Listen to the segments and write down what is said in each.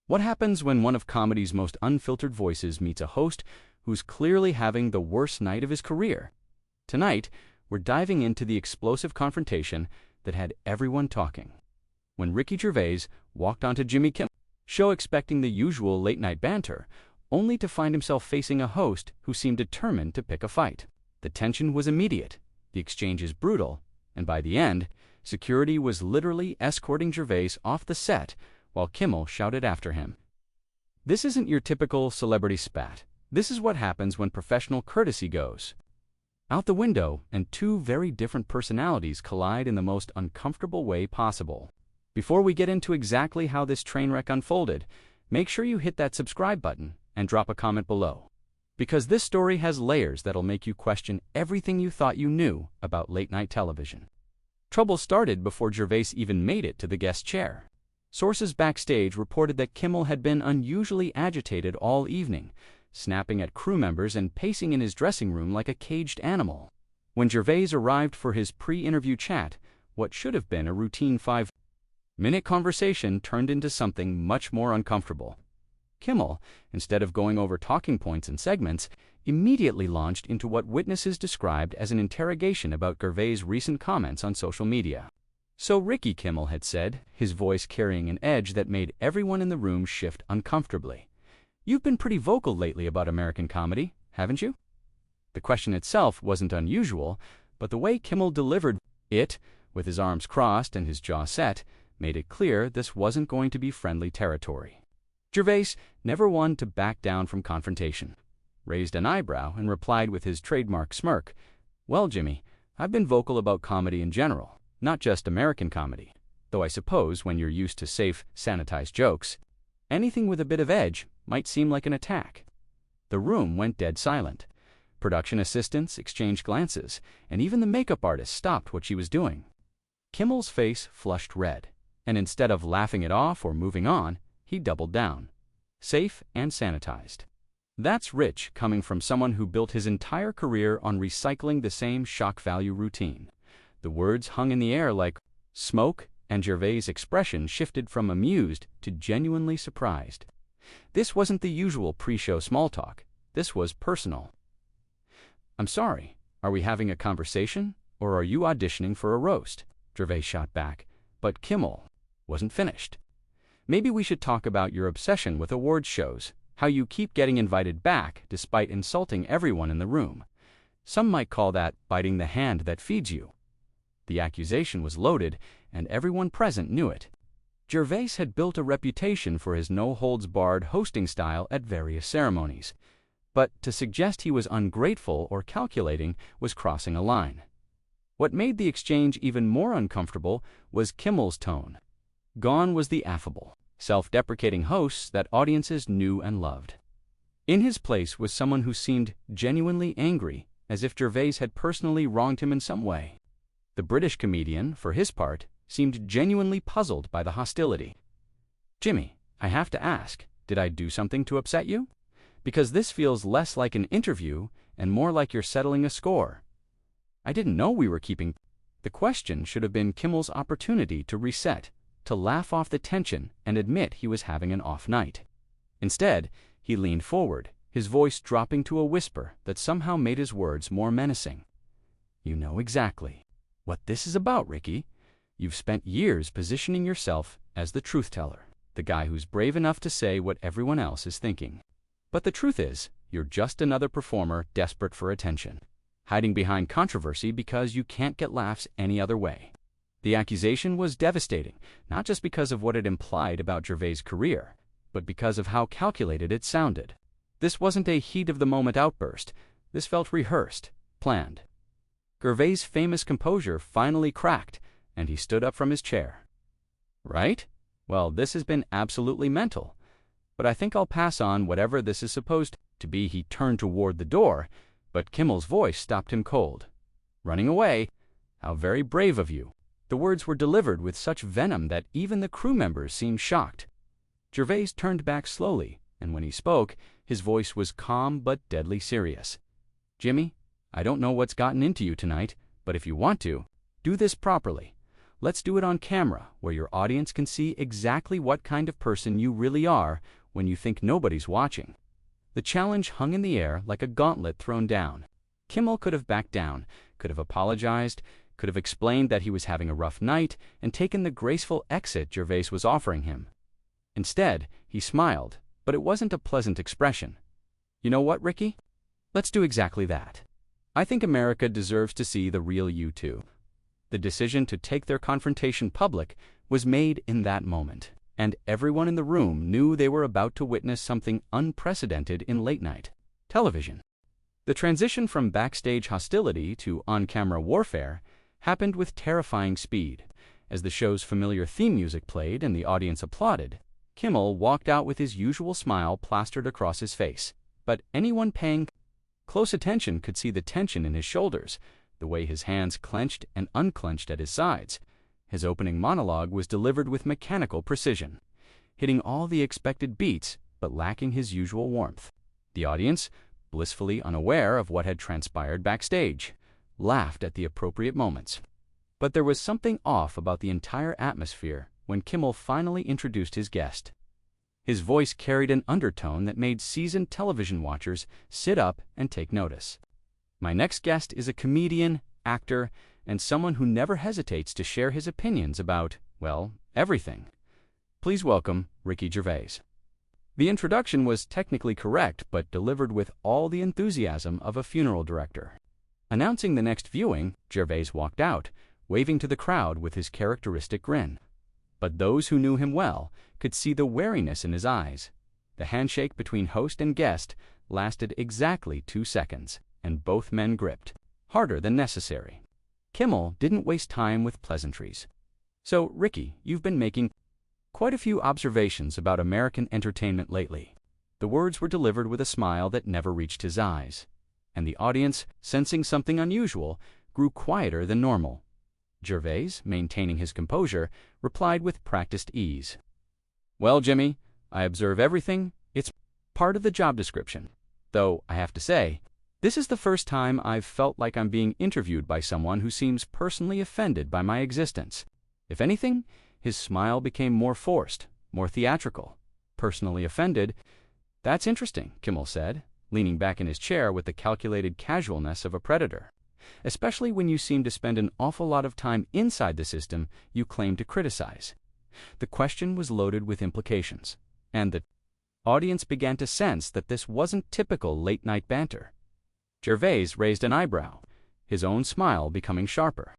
What happens when one of comedy's most unfiltered voices meets a host who's clearly having the worst night of his career? Tonight, we're diving into the explosive confrontation that had everyone talking. When Ricky Gervais walked onto Jimmy Kimmel's show expecting the usual late-night banter, only to find himself facing a host who seemed determined to pick a fight. The tension was immediate, the exchanges brutal, and by the end, security was literally escorting Gervais off the set while Kimmel shouted after him. This isn't your typical celebrity spat. This is what happens when professional courtesy goes out the window and two very different personalities collide in the most uncomfortable way possible. Before we get into exactly how this train wreck unfolded, make sure you hit that subscribe button and drop a comment below, because this story has layers that'll make you question everything you thought you knew about late-night television. Trouble started before Gervais even made it to the guest chair. Sources backstage reported that Kimmel had been unusually agitated all evening, snapping at crew members and pacing in his dressing room like a caged animal. When Gervais arrived for his pre-interview chat, what should have been a routine 5-minute conversation turned into something much more uncomfortable. Kimmel, instead of going over talking points and segments, immediately launched into what witnesses described as an interrogation about Gervais' recent comments on social media. "So Ricky," Kimmel had said, his voice carrying an edge that made everyone in the room shift uncomfortably, "you've been pretty vocal lately about American comedy, haven't you?" The question itself wasn't unusual, but the way Kimmel delivered it, with his arms crossed and his jaw set, made it clear this wasn't going to be friendly territory. Gervais, never one to back down from confrontation, raised an eyebrow and replied with his trademark smirk, "Well, Jimmy, I've been vocal about comedy in general, not just American comedy, though I suppose when you're used to safe, sanitized jokes, anything with a bit of edge might seem like an attack." The room went dead silent. Production assistants exchanged glances, and even the makeup artist stopped what she was doing. Kimmel's face flushed red, and instead of laughing it off or moving on, he doubled down. Safe and sanitized. That's rich coming from someone who built his entire career on recycling the same shock value routine. The words hung in the air like smoke, and Gervais' expression shifted from amused to genuinely surprised. This wasn't the usual pre-show small talk. This was personal. "I'm sorry, are we having a conversation, or are you auditioning for a roast?" Gervais shot back, but Kimmel wasn't finished. "Maybe we should talk about your obsession with awards shows, how you keep getting invited back despite insulting everyone in the room. Some might call that biting the hand that feeds you." The accusation was loaded, and everyone present knew it. Gervais had built a reputation for his no-holds-barred hosting style at various ceremonies, but to suggest he was ungrateful or calculating was crossing a line. What made the exchange even more uncomfortable was Kimmel's tone. Gone was the affable, self-deprecating hosts that audiences knew and loved. In his place was someone who seemed genuinely angry, as if Gervais had personally wronged him in some way. The British comedian, for his part, seemed genuinely puzzled by the hostility. "Jimmy, I have to ask, did I do something to upset you? Because this feels less like an interview and more like you're settling a score. I didn't know we were keeping." The question should have been Kimmel's opportunity to reset, to laugh off the tension and admit he was having an off night. Instead, he leaned forward, his voice dropping to a whisper that somehow made his words more menacing. "You know exactly what this is about, Ricky. You've spent years positioning yourself as the truth-teller, the guy who's brave enough to say what everyone else is thinking. But the truth is, you're just another performer desperate for attention, hiding behind controversy because you can't get laughs any other way." The accusation was devastating, not just because of what it implied about Gervais' career, but because of how calculated it sounded. This wasn't a heat-of-the-moment outburst. This felt rehearsed, planned. Gervais' famous composure finally cracked, and he stood up from his chair. "Right? Well, this has been absolutely mental. But I think I'll pass on whatever this is supposed to be." He turned toward the door, but Kimmel's voice stopped him cold. "Running away? How very brave of you." The words were delivered with such venom that even the crew members seemed shocked. Gervais turned back slowly, and when he spoke, his voice was calm but deadly serious. "Jimmy, I don't know what's gotten into you tonight, but if you want to, do this properly. Let's do it on camera, where your audience can see exactly what kind of person you really are when you think nobody's watching. The challenge hung in the air like a gauntlet thrown down. Kimmel could have backed down, could have apologized, could have explained that he was having a rough night and taken the graceful exit Gervais was offering him. Instead, he smiled, but it wasn't a pleasant expression. You know what, Ricky? Let's do exactly that. I think America deserves to see the real you too. The decision to take their confrontation public was made in that moment, and everyone in the room knew they were about to witness something unprecedented in late-night television. The transition from backstage hostility to on-camera warfare happened with terrifying speed. As the show's familiar theme music played and the audience applauded, Kimmel walked out with his usual smile plastered across his face. But anyone paying close attention could see the tension in his shoulders, the way his hands clenched and unclenched at his sides. His opening monologue was delivered with mechanical precision, hitting all the expected beats but lacking his usual warmth. The audience, blissfully unaware of what had transpired backstage, laughed at the appropriate moments. But there was something off about the entire atmosphere when Kimmel finally introduced his guest. His voice carried an undertone that made seasoned television watchers sit up and take notice. My next guest is a comedian, actor, and someone who never hesitates to share his opinions about, well, everything. Please welcome Ricky Gervais. The introduction was technically correct, but delivered with all the enthusiasm of a funeral director. Announcing the next viewing, Gervais walked out, waving to the crowd with his characteristic grin. But those who knew him well could see the wariness in his eyes. The handshake between host and guest lasted exactly 2 seconds, and both men gripped, harder than necessary. Kimmel didn't waste time with pleasantries. So, Ricky, you've been making quite a few observations about American entertainment lately. The words were delivered with a smile that never reached his eyes, and the audience, sensing something unusual, grew quieter than normal. Gervais, maintaining his composure, replied with practiced ease. Well, Jimmy, I observe everything. It's part of the job description. Though, I have to say, this is the first time I've felt like I'm being interviewed by someone who seems personally offended by my existence. If anything, his smile became more forced, more theatrical. Personally offended? That's interesting, Kimmel said, leaning back in his chair with the calculated casualness of a predator. Especially when you seem to spend an awful lot of time inside the system you claim to criticize. The question was loaded with implications, and the audience began to sense that this wasn't typical late-night banter. Gervais raised an eyebrow, his own smile becoming sharper.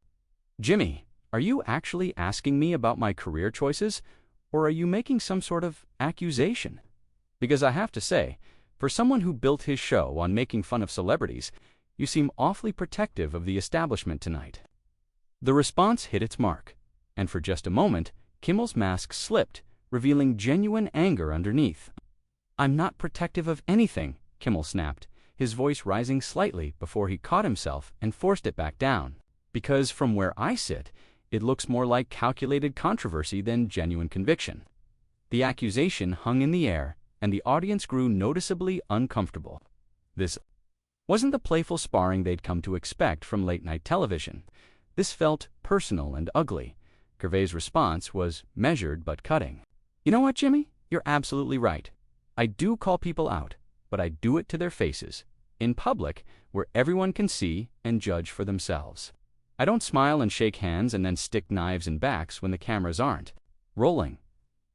Jimmy, are you actually asking me about my career choices, or are you making some sort of accusation? Because I have to say, for someone who built his show on making fun of celebrities, you seem awfully protective of the establishment tonight. The response hit its mark, and for just a moment, Kimmel's mask slipped, revealing genuine anger underneath. I'm not protective of anything, Kimmel snapped, his voice rising slightly before he caught himself and forced it back down. Because from where I sit, it looks more like calculated controversy than genuine conviction. The accusation hung in the air, and the audience grew noticeably uncomfortable. This wasn't the playful sparring they'd come to expect from late-night television. This felt personal and ugly. Gervais' response was measured but cutting. You know what, Jimmy? You're absolutely right. I do call people out, but I do it to their faces, in public, where everyone can see and judge for themselves. I don't smile and shake hands and then stick knives in backs when the cameras aren't rolling.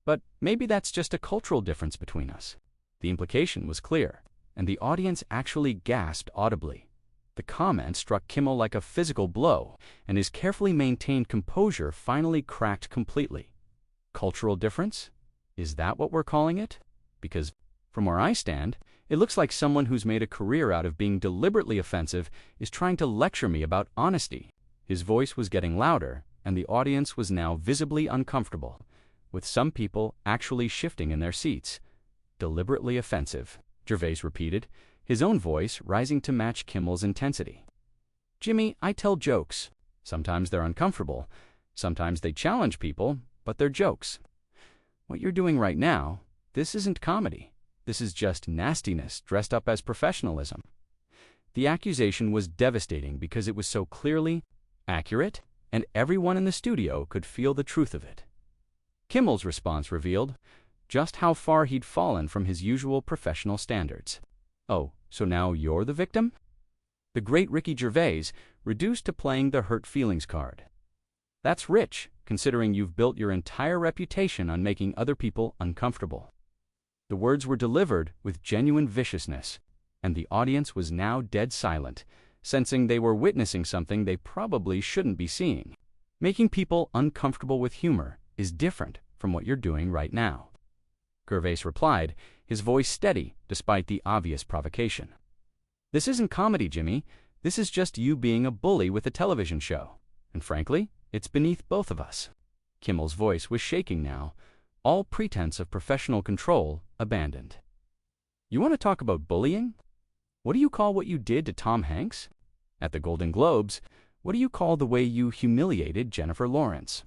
But maybe that's just a cultural difference between us. The implication was clear, and the audience actually gasped audibly. The comment struck Kimmel like a physical blow, and his carefully maintained composure finally cracked completely. Cultural difference? Is that what we're calling it? Because, from where I stand, it looks like someone who's made a career out of being deliberately offensive is trying to lecture me about honesty. His voice was getting louder, and the audience was now visibly uncomfortable, with some people actually shifting in their seats. Deliberately offensive, Gervais repeated, his own voice rising to match Kimmel's intensity. Jimmy, I tell jokes. Sometimes they're uncomfortable. Sometimes they challenge people, but they're jokes. What you're doing right now, this isn't comedy. This is just nastiness dressed up as professionalism. The accusation was devastating because it was so clearly accurate and everyone in the studio could feel the truth of it. Kimmel's response revealed just how far he'd fallen from his usual professional standards. "Oh, so now you're the victim?" The great Ricky Gervais reduced to playing the hurt feelings card. "That's rich, considering you've built your entire reputation on making other people uncomfortable." The words were delivered with genuine viciousness, and the audience was now dead silent, sensing they were witnessing something they probably shouldn't be seeing. Making people uncomfortable with humor is different from what you're doing right now. Gervais replied, his voice steady despite the obvious provocation. "This isn't comedy, Jimmy. This is just you being a bully with a television show. And frankly, it's beneath both of us." Kimmel's voice was shaking now, all pretense of professional control abandoned. "You want to talk about bullying? What do you call what you did to Tom Hanks? At the Golden Globes, what do you call the way you humiliated Jennifer Lawrence?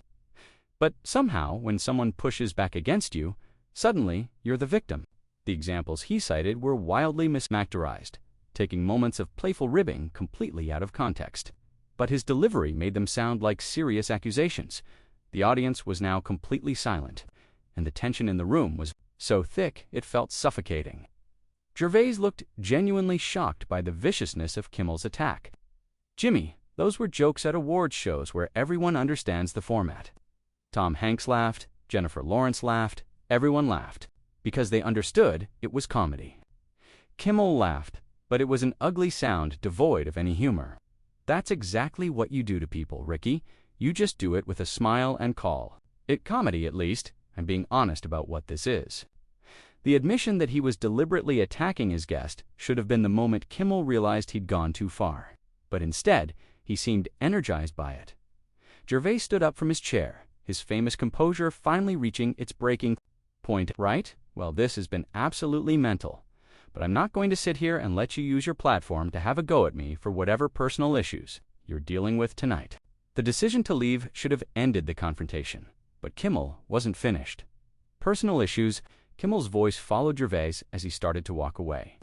But somehow, when someone pushes back against you, suddenly you're the victim." The examples he cited were wildly mischaracterized, taking moments of playful ribbing completely out of context. But his delivery made them sound like serious accusations. The audience was now completely silent, and the tension in the room was so thick it felt suffocating. Gervais looked genuinely shocked by the viciousness of Kimmel's attack. "Jimmy, those were jokes at awards shows where everyone understands the format." Tom Hanks laughed, Jennifer Lawrence laughed, everyone laughed, because they understood it was comedy. Kimmel laughed, but it was an ugly sound devoid of any humor. "That's exactly what you do to people, Ricky. You just do it with a smile and call it comedy, at least. I'm being honest about what this is." The admission that he was deliberately attacking his guest should have been the moment Kimmel realized he'd gone too far. But instead, he seemed energized by it. Gervais stood up from his chair, his famous composure finally reaching its breaking point. "Right? Well, this has been absolutely mental. But I'm not going to sit here and let you use your platform to have a go at me for whatever personal issues you're dealing with tonight." The decision to leave should have ended the confrontation, but Kimmel wasn't finished. "Personal issues," Kimmel's voice followed Gervais as he started to walk away.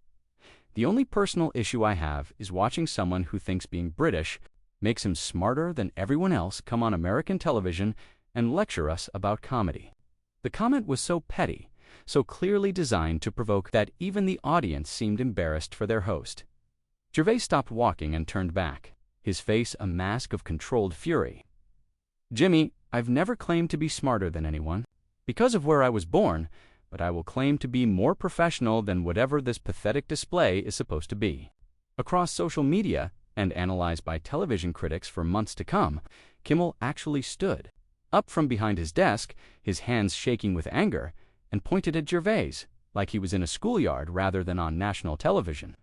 "The only personal issue I have is watching someone who thinks being British makes him smarter than everyone else come on American television and lecture us about comedy." The comment was so petty, so clearly designed to provoke that even the audience seemed embarrassed for their host. Gervais stopped walking and turned back, his face a mask of controlled fury. "Jimmy, I've never claimed to be smarter than anyone, because of where I was born, but I will claim to be more professional than whatever this pathetic display is supposed to be." Across social media, and analyzed by television critics for months to come, Kimmel actually stood up from behind his desk, his hands shaking with anger, and pointed at Gervais, like he was in a schoolyard rather than on national television.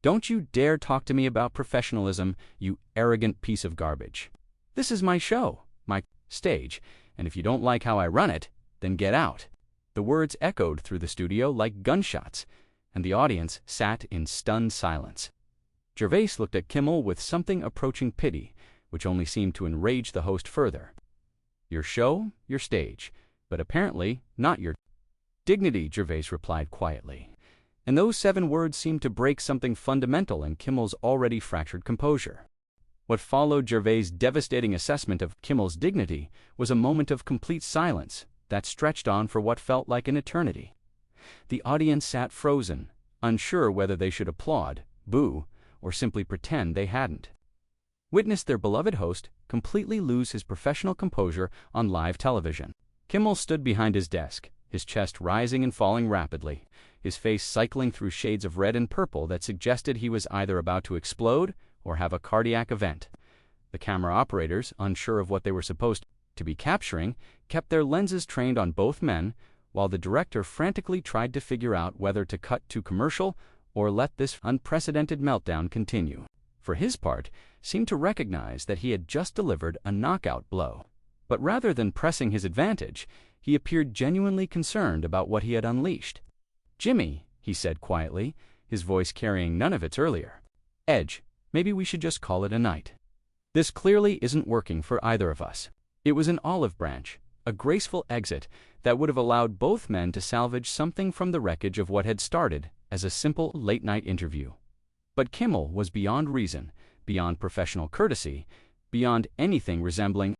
"Don't you dare talk to me about professionalism, you arrogant piece of garbage. This is my show, my stage, and if you don't like how I run it, then get out." The words echoed through the studio like gunshots, and the audience sat in stunned silence. Gervais looked at Kimmel with something approaching pity, which only seemed to enrage the host further. "Your show, your stage, but apparently not your dignity," Gervais replied quietly. And those 7 words seemed to break something fundamental in Kimmel's already fractured composure. What followed Gervais' devastating assessment of Kimmel's dignity was a moment of complete silence that stretched on for what felt like an eternity. The audience sat frozen, unsure whether they should applaud, boo, or simply pretend they hadn't witnessed their beloved host completely lose his professional composure on live television. Kimmel stood behind his desk, his chest rising and falling rapidly, his face cycling through shades of red and purple that suggested he was either about to explode or have a cardiac event. The camera operators, unsure of what they were supposed to be capturing, kept their lenses trained on both men, while the director frantically tried to figure out whether to cut to commercial or let this unprecedented meltdown continue. For his part, seemed to recognize that he had just delivered a knockout blow. But rather than pressing his advantage, he appeared genuinely concerned about what he had unleashed. "Jimmy," he said quietly, his voice carrying none of its earlier edge, "maybe we should just call it a night. This clearly isn't working for either of us." It was an olive branch, a graceful exit that would have allowed both men to salvage something from the wreckage of what had started as a simple late-night interview. But Kimmel was beyond reason, beyond professional courtesy, beyond anything resembling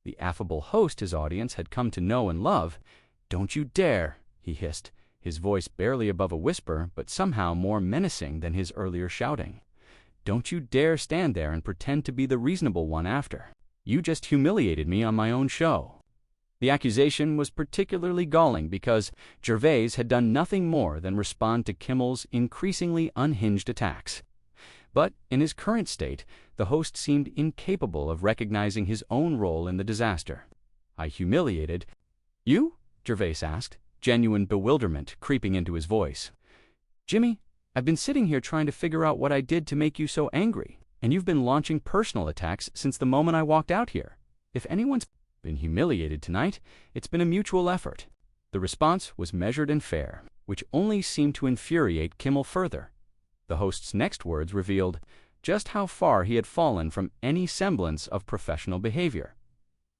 the affable host his audience had come to know and love. "Don't you dare," he hissed, his voice barely above a whisper but somehow more menacing than his earlier shouting. "Don't you dare stand there and pretend to be the reasonable one after. You just humiliated me on my own show." The accusation was particularly galling because Gervais had done nothing more than respond to Kimmel's increasingly unhinged attacks. But in his current state, the host seemed incapable of recognizing his own role in the disaster. "I humiliated you?" Gervais asked, genuine bewilderment creeping into his voice. "Jimmy, I've been sitting here trying to figure out what I did to make you so angry, and you've been launching personal attacks since the moment I walked out here. If anyone's been humiliated tonight, it's been a mutual effort." The response was measured and fair, which only seemed to infuriate Kimmel further. The host's next words revealed just how far he had fallen from any semblance of professional behavior.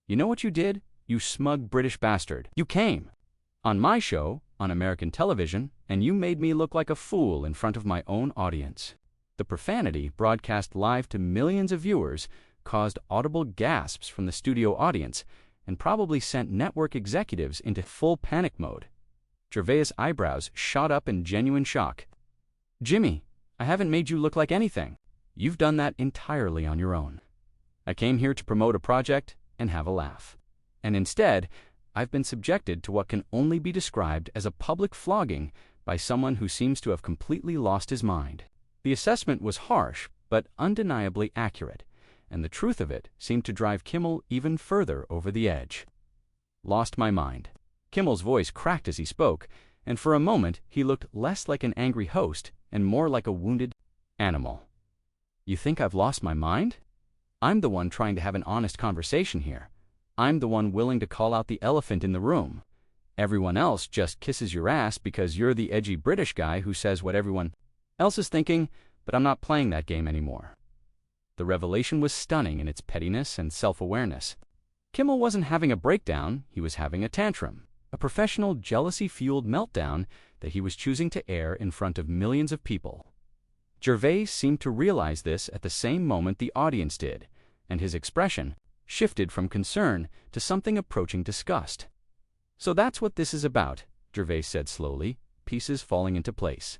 "You know what you did, you smug British bastard? You came on my show, on American television, and you made me look like a fool in front of my own audience." The profanity, broadcast live to millions of viewers, caused audible gasps from the studio audience and probably sent network executives into full panic mode. Gervais' eyebrows shot up in genuine shock. "Jimmy, I haven't made you look like anything. You've done that entirely on your own. I came here to promote a project and have a laugh. And instead, I've been subjected to what can only be described as a public flogging by someone who seems to have completely lost his mind." The assessment was harsh, but undeniably accurate, and the truth of it seemed to drive Kimmel even further over the edge. "Lost my mind." Kimmel's voice cracked as he spoke, and for a moment he looked less like an angry host and more like a wounded animal. "You think I've lost my mind? I'm the one trying to have an honest conversation here. I'm the one willing to call out the elephant in the room. Everyone else just kisses your ass because you're the edgy British guy who says what everyone else is thinking, but I'm not playing that game anymore." The revelation was stunning in its pettiness and self-awareness. Kimmel wasn't having a breakdown, he was having a tantrum, a professional jealousy-fueled meltdown that he was choosing to air in front of millions of people. Gervais seemed to realize this at the same moment the audience did, and his expression shifted from concern to something approaching disgust. "So that's what this is about," Gervais said slowly, pieces falling into place.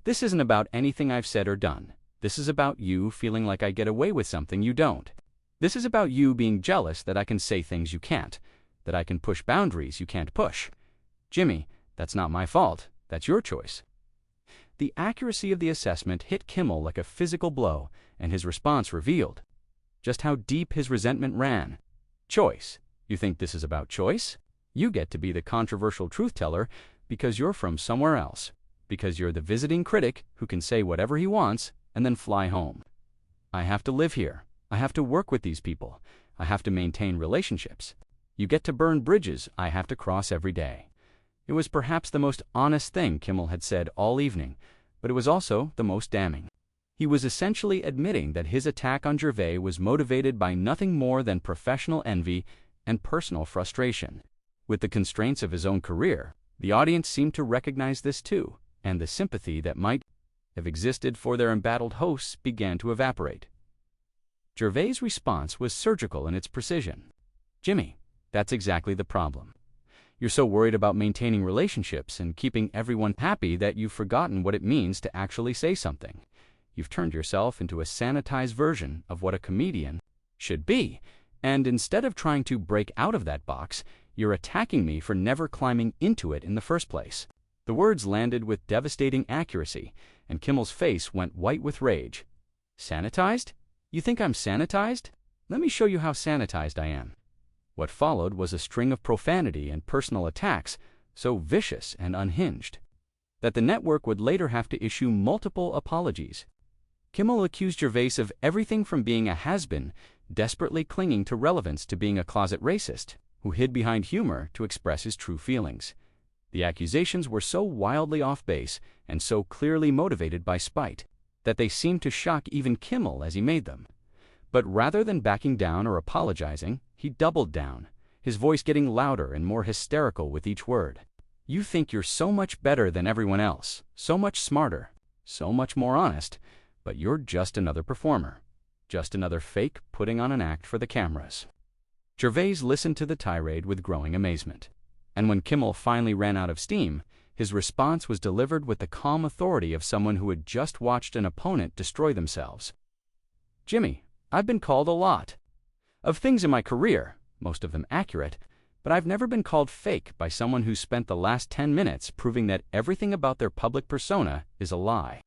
"This isn't about anything I've said or done. This is about you feeling like I get away with something you don't. This is about you being jealous that I can say things you can't, that I can push boundaries you can't push. Jimmy, that's not my fault. That's your choice." The accuracy of the assessment hit Kimmel like a physical blow, and his response revealed just how deep his resentment ran. "Choice? You think this is about choice? You get to be the controversial truth-teller because you're from somewhere else, because you're the visiting critic who can say whatever he wants and then fly home. I have to live here. I have to work with these people. I have to maintain relationships. You get to burn bridges I have to cross every day." It was perhaps the most honest thing Kimmel had said all evening, but it was also the most damning. He was essentially admitting that his attack on Gervais was motivated by nothing more than professional envy and personal frustration. With the constraints of his own career, the audience seemed to recognize this too, and the sympathy that might have existed for their embattled hosts began to evaporate. Gervais' response was surgical in its precision. "Jimmy, that's exactly the problem. You're so worried about maintaining relationships and keeping everyone happy that you've forgotten what it means to actually say something. You've turned yourself into a sanitized version of what a comedian should be, and instead of trying to break out of that box, you're attacking me for never climbing into it in the first place." The words landed with devastating accuracy, and Kimmel's face went white with rage. "Sanitized? You think I'm sanitized? Let me show you how sanitized I am." What followed was a string of profanity and personal attacks so vicious and unhinged that the network would later have to issue multiple apologies. Kimmel accused Gervais of everything from being a has-been, desperately clinging to relevance, to being a closet racist who hid behind humor to express his true feelings. The accusations were so wildly off base and so clearly motivated by spite that they seemed to shock even Kimmel as he made them. But rather than backing down or apologizing, he doubled down, his voice getting louder and more hysterical with each word. "You think you're so much better than everyone else, so much smarter, so much more honest, but you're just another performer. just another fake putting on an act for the cameras. Gervais listened to the tirade with growing amazement. And when Kimmel finally ran out of steam, his response was delivered with the calm authority of someone who had just watched an opponent destroy themselves. "Jimmy, I've been called a lot of things in my career, most of them accurate, but I've never been called fake by someone who spent the last 10 minutes proving that everything about their public persona is a lie."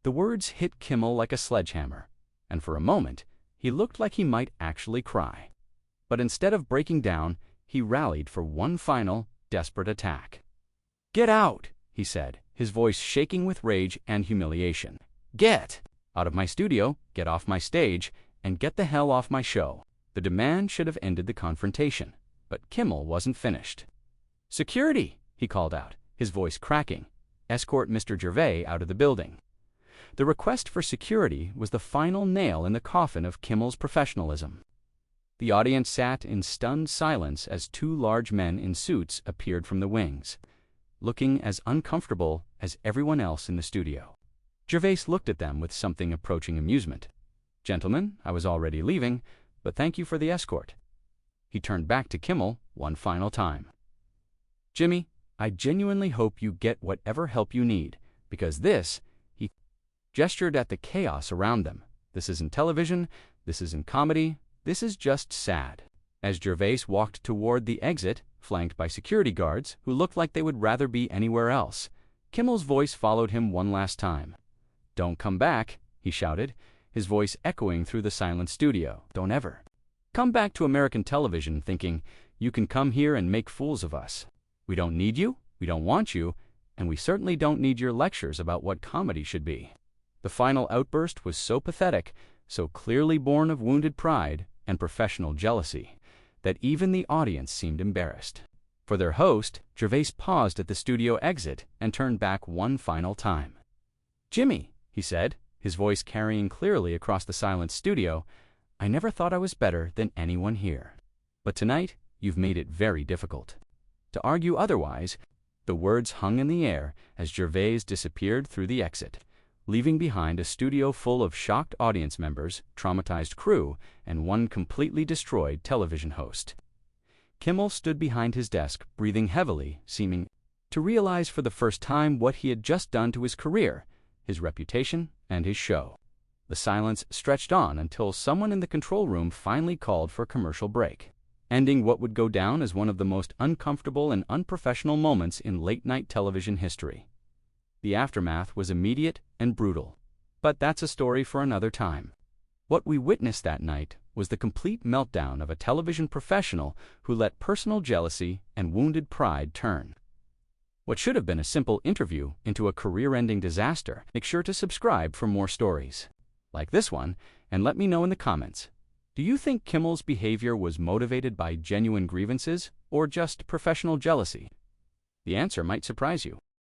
The words hit Kimmel like a sledgehammer, and for a moment, he looked like he might actually cry. But instead of breaking down, he rallied for one final, desperate attack. "Get out," he said, his voice shaking with rage and humiliation. "Get out of my studio, get off my stage, and get the hell off my show." The demand should have ended the confrontation, but Kimmel wasn't finished. "Security," he called out, his voice cracking. "Escort Mr. Gervais out of the building." The request for security was the final nail in the coffin of Kimmel's professionalism. The audience sat in stunned silence as two large men in suits appeared from the wings, looking as uncomfortable as everyone else in the studio. Gervais looked at them with something approaching amusement. "Gentlemen, I was already leaving, but thank you for the escort." He turned back to Kimmel one final time. "Jimmy, I genuinely hope you get whatever help you need, because this," he gestured at the chaos around them, "this isn't television, this isn't comedy, this is just sad." As Gervais walked toward the exit, flanked by security guards who looked like they would rather be anywhere else, Kimmel's voice followed him one last time. "Don't come back," he shouted, his voice echoing through the silent studio. "Don't ever come back to American television thinking you can come here and make fools of us. We don't need you, we don't want you, and we certainly don't need your lectures about what comedy should be." The final outburst was so pathetic, so clearly born of wounded pride and professional jealousy, that even the audience seemed embarrassed. For their host, Gervais paused at the studio exit and turned back one final time. "Jimmy," he said, his voice carrying clearly across the silent studio, "I never thought I was better than anyone here. But tonight, you've made it very difficult to argue otherwise." The words hung in the air as Gervais disappeared through the exit, leaving behind a studio full of shocked audience members, traumatized crew, and one completely destroyed television host. Kimmel stood behind his desk, breathing heavily, seeming to realize for the first time what he had just done to his career, his reputation, and his show. The silence stretched on until someone in the control room finally called for a commercial break, ending what would go down as one of the most uncomfortable and unprofessional moments in late-night television history. The aftermath was immediate and brutal, but that's a story for another time. What we witnessed that night was the complete meltdown of a television professional who let personal jealousy and wounded pride turn what should have been a simple interview into a career-ending disaster. Make sure to subscribe for more stories like this one, and let me know in the comments. Do you think Kimmel's behavior was motivated by genuine grievances or just professional jealousy? The answer might surprise you.